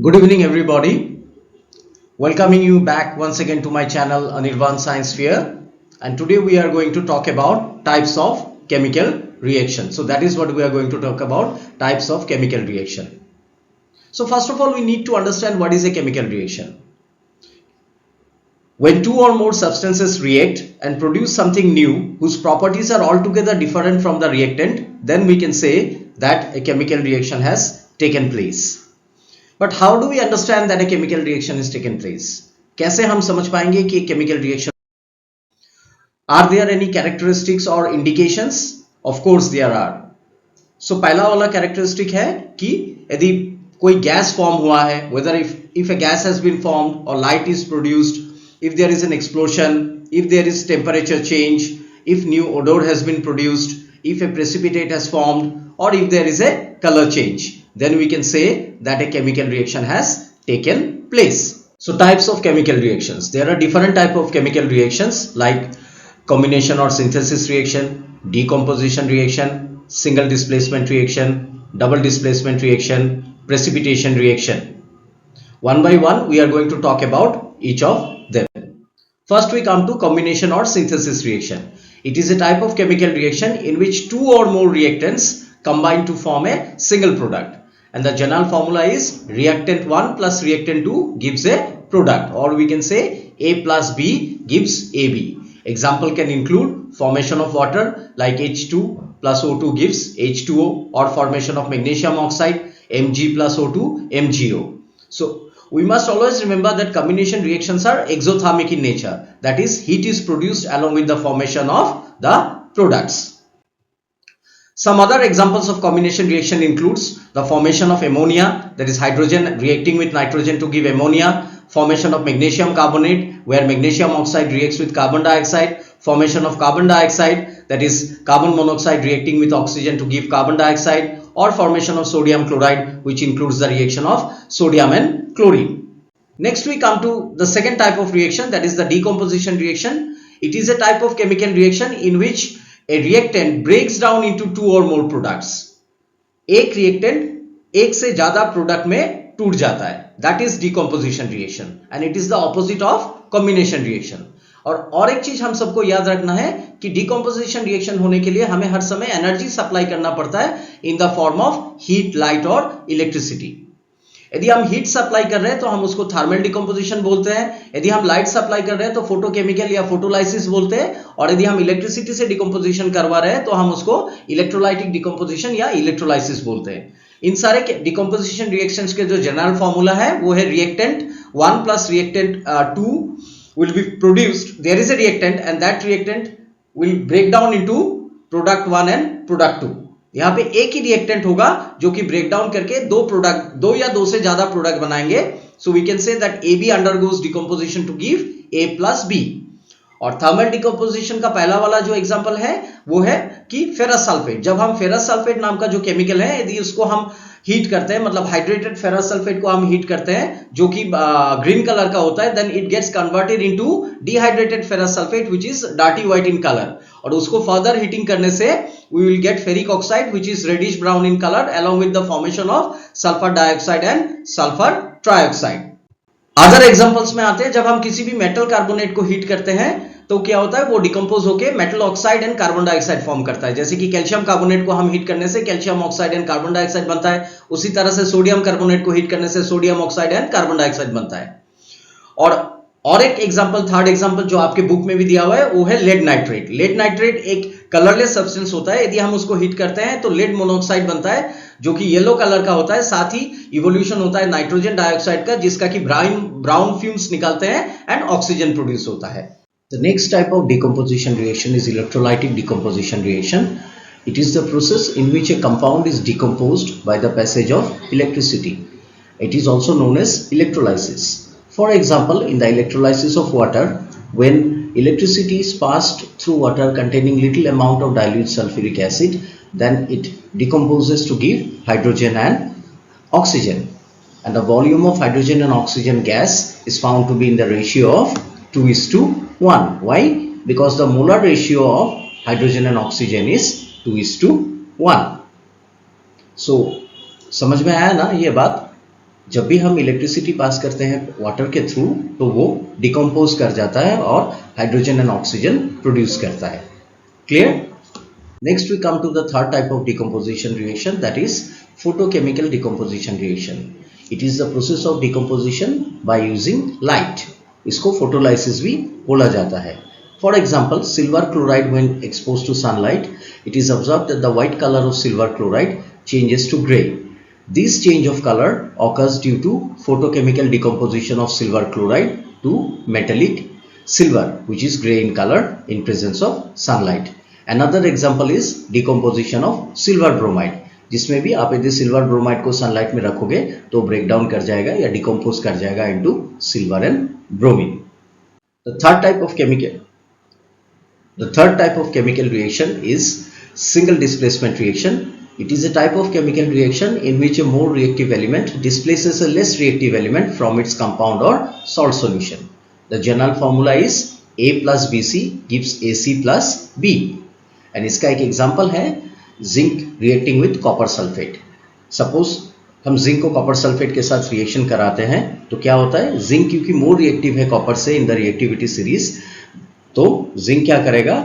Good evening, everybody. Welcoming you back once again to my channel Anirvan Science Fair. And today we are going to talk about types of chemical reaction. So that is what we are going to talk about, types of chemical reaction. So first of all, we need to understand what is a chemical reaction. When two or more substances react and produce something new whose properties are altogether different from the reactant, then we can say that a chemical reaction has taken place. But how do we understand that a chemical reaction has taken place? कैसे हम समझ पाएंगे कि chemical reaction? Are there any characteristics or indications? Of course there are. So पहला वाला characteristic है कि यदि कोई gas form हुआ है, whether if a gas has been formed or light is produced, if there is an explosion, if there is temperature change, if new odor has been produced, if a precipitate has formed, or if there is a color change, then we can say that a chemical reaction has taken place. So types of chemical reactions. There are different types of chemical reactions like combination or synthesis reaction, decomposition reaction, single displacement reaction, double displacement reaction, precipitation reaction. One by one we are going to talk about each of them. First we come to combination or synthesis reaction. It is a type of chemical reaction in which two or more reactants combine to form a single product. And the general formula is reactant 1 plus reactant 2 gives a product, or we can say A plus B gives AB. Example can include formation of water like H2 plus O2 gives H2O, or formation of magnesium oxide Mg plus O2 MgO. So we must always remember that combination reactions are exothermic in nature, that is heat is produced along with the formation of the products. Some other examples of combination reaction includes the formation of ammonia, that is hydrogen reacting with nitrogen to give ammonia, formation of magnesium carbonate where magnesium oxide reacts with carbon dioxide, formation of carbon dioxide, that is carbon monoxide reacting with oxygen to give carbon dioxide, or formation of sodium chloride, which includes the reaction of sodium and chlorine. Next we come to the second type of reaction, that is the decomposition reaction. It is a type of chemical reaction in which a reactant breaks down into two or more products. एक reactant एक से ज्यादा product में टूट जाता है, that is decomposition reaction, and it is the opposite of combination reaction. और एक चीज हम सबको याद रखना है कि decomposition reaction होने के लिए हमें हर समय एनर्जी सप्लाई करना पड़ता है in the form of heat, light और electricity. यदि हम हीट सप्लाई कर रहे हैं तो हम उसको थर्मल डिकम्पोजिशन बोलते हैं, यदि हम लाइट सप्लाई कर रहे हैं तो फोटोकेमिकल या फोटोलाइसिस बोलते हैं, और यदि हम इलेक्ट्रिसिटी से डिकम्पोजिशन करवा रहे हैं तो हम उसको इलेक्ट्रोलाइटिक डिकम्पोजिशन या इलेक्ट्रोलाइसिस बोलते हैं. इन सारे डिकम्पोजिशन रिएक्शंस के जो जनरल फॉर्मूला है वो है reactant 1 plus reactant 2 will be produced. There is a reactant and that reactant will break down into product 1 and product 2. यहाँ पे एक ही रिएक्टेंट होगा जो कि ब्रेक डाउन करके दो या दो से ज्यादा प्रोडक्ट बनाएंगे. So we can say that AB undergoes decomposition to give A plus B. और थर्मल डिकम्पोजिशन का पहला वाला जो एग्जांपल है वो है कि फेरस सल्फेट. जब हम फेरस सल्फेट नाम का जो केमिकल है यदि उसको हम हीट करते हैं, मतलब हाइड्रेटेड फेरस सल्फेट को हम हीट करते हैं जो कि ग्रीन कलर का होता है, then it gets converted into dehydrated ferrous sulphate which is dirty white in colour. और उसको फर्दर हीटिंग करने से we will get ferric oxide which is reddish brown in color along with the formation of sulfur dioxide and sulfur trioxide. Other examples में आते हैं जब हम किसी भी मेटल कार्बोनेट को हीट करते हैं तो क्या होता है वो डिकम्पोज होकर metal oxide and carbon dioxide form करता है. जैसे कि कैल्शियम कार्बोनेट को हम हीट करने से calcium oxide and carbon dioxide बनता है, उसी तरह से सोडियम कार्बोनेट को हीट करने से sodium oxide and carbon dioxide बनता है. और एक एग्जांपल, थर्ड एग्जांपल जो आपके बुक में भी दिया हुआ है वो है लेड नाइट्रेट. लेड नाइट्रेट एक कलरलेस सब्सटेंस होता है. यदि हम उसको हीट करते हैं तो लेड मोनोऑक्साइड बनता है जो कि येलो कलर का होता है. साथ ही इवोल्यूशन होता है नाइट्रोजन डाइऑक्साइड का जिसका कि ब्राउन फ्यूम्स निकलते हैं एंड ऑक्सीजन प्रोड्यूस होता है. The next type of decomposition reaction is electrolytic decomposition reaction. It is the process in which a compound is decomposed by the passage of electricity. It is also known as electrolysis. For example, in the electrolysis of water, when electricity is passed through water containing little amount of dilute sulfuric acid, then it decomposes to give hydrogen and oxygen. And the volume of hydrogen and oxygen gas is found to be in the ratio of 2:1. Why? Because the molar ratio of hydrogen and oxygen is 2:1. So, समझ में आया ना ये बात? जब भी हम electricity pass करते हैं वाटर के थ्रू तो वो डिकम्पोज कर जाता है और हाइड्रोजन एंड ऑक्सीजन प्रोड्यूस करता है. Clear? Next we come to the third type of decomposition reaction, that is photochemical decomposition reaction. It is the process of decomposition by using light. इसको photolysis भी बोला जाता है. For example, silver chloride when exposed to sunlight, it is observed that the white color of silver chloride changes to grey. This change of color occurs due to photochemical decomposition of silver chloride to metallic silver, which is grey in color in presence of sunlight. Another example is decomposition of silver bromide, जिसमें भी आप यदि silver bromide को sunlight में रखोगे तो break down कर जाएगा या डिकम्पोज कर जाएगा into silver and bromine. The third type of chemical reaction is single displacement reaction. It is a type of chemical reaction in which a more reactive element displaces a less reactive element from its compound or salt solution. The general formula is A plus BC gives AC plus B. And इसका एक example है zinc reacting with copper sulphate. Suppose हम zinc को copper sulphate के साथ reaction कराते हैं तो क्या होता है, जिंक क्योंकि मोर रिएक्टिव है कॉपर से इन द रिएक्टिविटी सीरीज, तो जिंक क्या करेगा,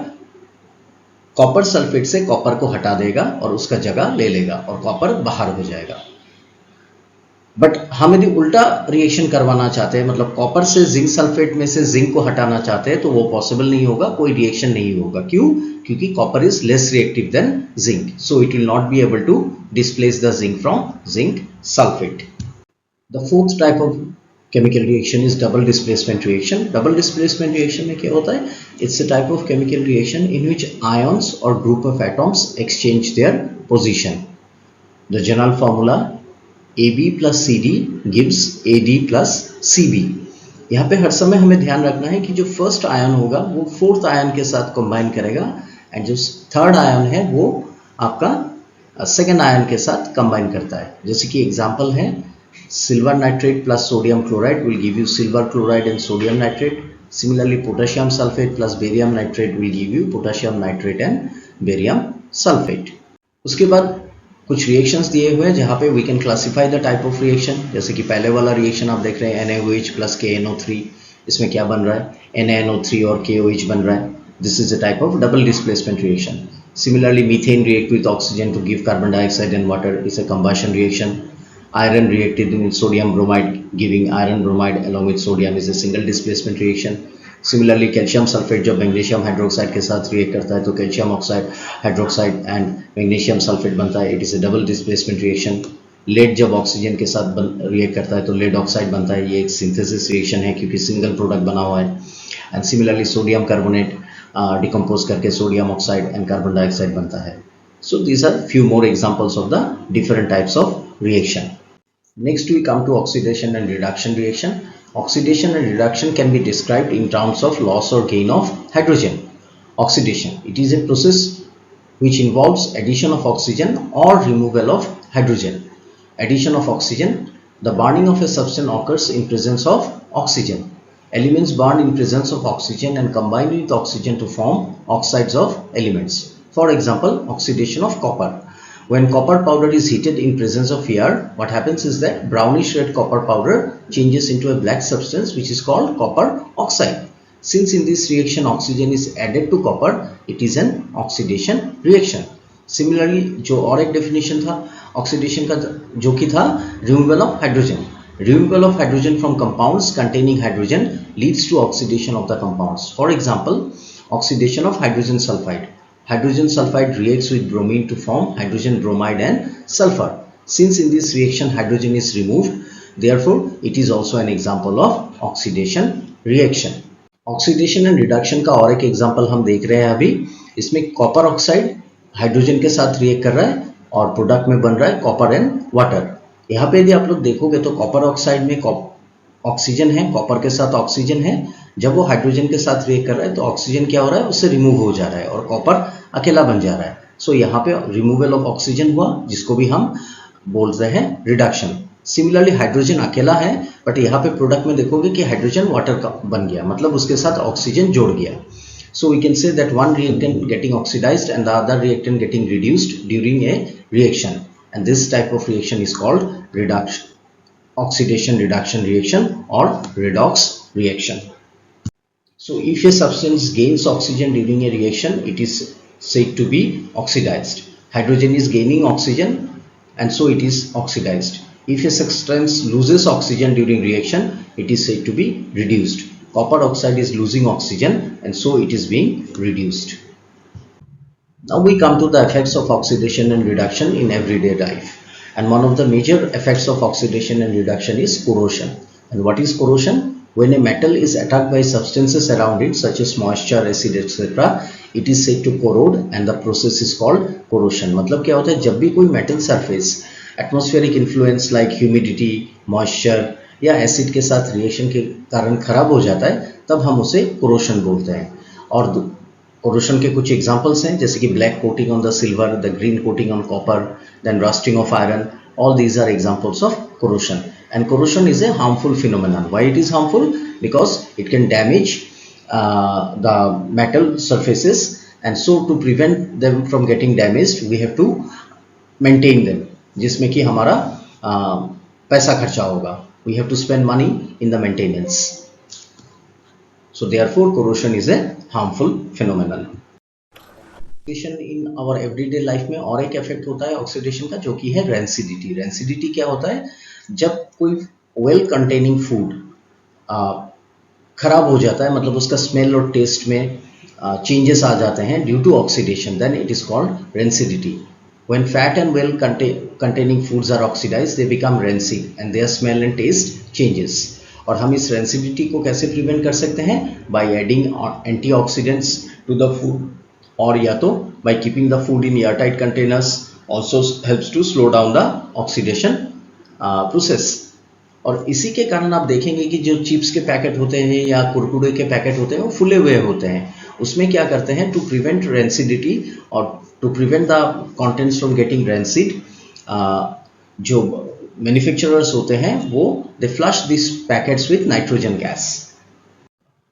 कॉपर सल्फेट से कॉपर को हटा देगा और उसका जगह ले लेगा और कॉपर बाहर हो जाएगा. बट हम यदि उल्टा रिएक्शन करवाना चाहते हैं, मतलब कॉपर से जिंक सल्फेट में से जिंक को हटाना चाहते हैं, तो वो पॉसिबल नहीं होगा, कोई रिएक्शन नहीं होगा. क्यों? क्योंकि copper is less reactive than zinc, so it will not be able to displace the zinc from zinc sulphate. The fourth type of chemical reaction is double displacement reaction. Double displacement reaction में क्या होता है, it's a type of chemical reaction in which ions और group of atoms exchange their position. The general formula AB plus CD gives AD plus CB. यहाँ पे हर समय हमें ध्यान रखना है कि जो फर्स्ट आयन होगा वो फोर्थ आयन के साथ कंबाइन करेगा एंड जो थर्ड आयन है वो आपका सेकेंड आयन के साथ कंबाइन करता है. जैसे कि एग्जांपल है silver nitrate plus sodium chloride will give you silver chloride and sodium nitrate. Similarly potassium sulphate plus barium nitrate will give you potassium nitrate and barium sulphate. उसके बाद कुछ रिएक्शंस दिए हुए हैं जहाँ पे we can classify the type of reaction. जैसे कि पहले वाला रिएक्शन आप देख रहे हैं NaOH प्लस KNO3. इसमें क्या बन रहा है, NaNO3 और KOH बन रहा है. This is a type of double displacement reaction. Similarly methane react with oxygen to give carbon dioxide and water, is a combustion reaction. Iron reacted with sodium bromide giving iron bromide along with sodium is a single displacement reaction. Similarly calcium sulphate जब magnesium hydroxide के साथ react करता है तो calcium oxide hydroxide and magnesium sulphate बनता है, it is a double displacement reaction. Lead जब oxygen के साथ रिएक्ट करता है तो लेड ऑक्साइड बनता है, ये एक सिंथेसिस रिएक्शन है क्योंकि सिंगल प्रोडक्ट बना हुआ है. And similarly sodium carbonate decompose करके sodium oxide and carbon dioxide बनता है. So these are few more examples of the different types of reaction. Next we come to oxidation and reduction reaction. Oxidation and reduction can be described in terms of loss or gain of hydrogen. Oxidation, it is a process which involves addition of oxygen or removal of hydrogen. Addition of oxygen, the burning of a substance occurs in presence of oxygen. Elements burn in presence of oxygen and combine with oxygen to form oxides of elements. For example, oxidation of copper. When copper powder is heated in presence of air, what happens is that brownish red copper powder changes into a black substance which is called copper oxide. Since in this reaction oxygen is added to copper, it is an oxidation reaction. Similarly, जो और एक definition था oxidation का जो कि था removal of hydrogen. Removal of hydrogen from compounds containing hydrogen leads to oxidation of the compounds. For example, oxidation of hydrogen sulfide. Hydrogen sulfide reacts with bromine to form hydrogen bromide and sulfur. Since in this reaction hydrogen is removed, therefore it is also an example of oxidation reaction. Oxidation and reduction का और एक example हम देख रहे हैं अभी. इसमें copper oxide hydrogen के साथ रिएक्ट कर रहा है और प्रोडक्ट में बन रहा है कॉपर एंड वाटर. यहाँ पे यदि आप लोग देखोगे तो कॉपर ऑक्साइड में ऑक्सीजन है, कॉपर के साथ ऑक्सीजन है. जब वो हाइड्रोजन के साथ रिएक्ट कर रहा है तो ऑक्सीजन क्या हो रहा है, उससे रिमूव हो जा रहा है और कॉपर अकेला बन जा रहा है. सो यहाँ पे रिमूवल ऑफ ऑक्सीजन हुआ जिसको भी हम बोलते हैं रिडक्शन. सिमिलरली हाइड्रोजन अकेला है बट यहाँ पे प्रोडक्ट में देखोगे कि हाइड्रोजन वाटर का बन गया, मतलब उसके साथ ऑक्सीजन जोड़ गया. So we can say that one reactant getting oxidised and the other reactant getting reduced during a reaction, and this type of reaction is called reduction. oxidation reduction reaction or redox reaction. So if a substance gains oxygen during a reaction, it is said to be oxidized. Hydrogen is gaining oxygen and so it is oxidized. If a substance loses oxygen during reaction, it is said to be reduced. Copper oxide is losing oxygen and so it is being reduced. Now we come to the effects of oxidation and reduction in everyday life. And one of the major effects of oxidation and reduction is corrosion. And what is corrosion? When a metal is attacked by substances around it such as moisture, acid, etc., it is said to corrode and the process is called corrosion. मतलब क्या होता है, जब भी कोई metal surface atmospheric influence like humidity, moisture या acid के साथ reaction के कारण खराब हो जाता है, तब हम उसे corrosion बोलते हैं. और corrosion के कुछ examples हैं, जैसे कि black coating on the silver, the green coating on copper, then rusting of iron. All these are examples of corrosion. And corrosion is a harmful phenomenon. Why it is harmful? Because it can damage the metal surfaces, and so to prevent them from getting damaged, we have to maintain them. जिसमें कि हमारा पैसा खर्चा होगा. We have to spend money in the maintenance. So therefore corrosion is a harmful phenomenon. Oxidation in our everyday life में और एक effect होता है ऑक्सीडेशन का, जो कि है रेंसिडिटी. रेंसिडिटी क्या होता है? जब कोई वेल कंटेनिंग फूड खराब हो जाता है, मतलब उसका स्मेल और टेस्ट में चेंजेस आ जाते हैं due to oxidation, then it is called rancidity. When fat and well containing foods are oxidized, they become rancid and their smell and taste changes. और हम इस रेंसिडिटी को कैसे प्रिवेंट कर सकते हैं? By adding antioxidants to the food, और या तो by keeping the food in airtight containers also helps to slow down the oxidation process. और इसी के कारण आप देखेंगे कि जो चिप्स के पैकेट होते हैं या कुरकुरे के पैकेट होते हैं वो फुले हुए होते हैं. उसमें क्या करते हैं, टू प्रिवेंट रेंसिडिटी और to prevent the contents from getting rancid, जो मैन्युफैक्चरर्स होते हैं वो they flush this packets with nitrogen gas.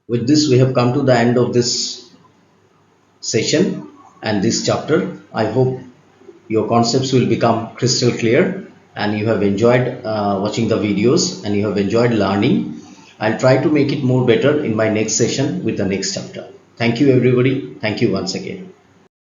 With this we have come to the end of this session and this chapter. I hope your concepts will become crystal clear and you have enjoyed watching the videos and you have enjoyed learning. I'll try to make it more better in my next session with the next chapter. Thank you everybody. Thank you once again.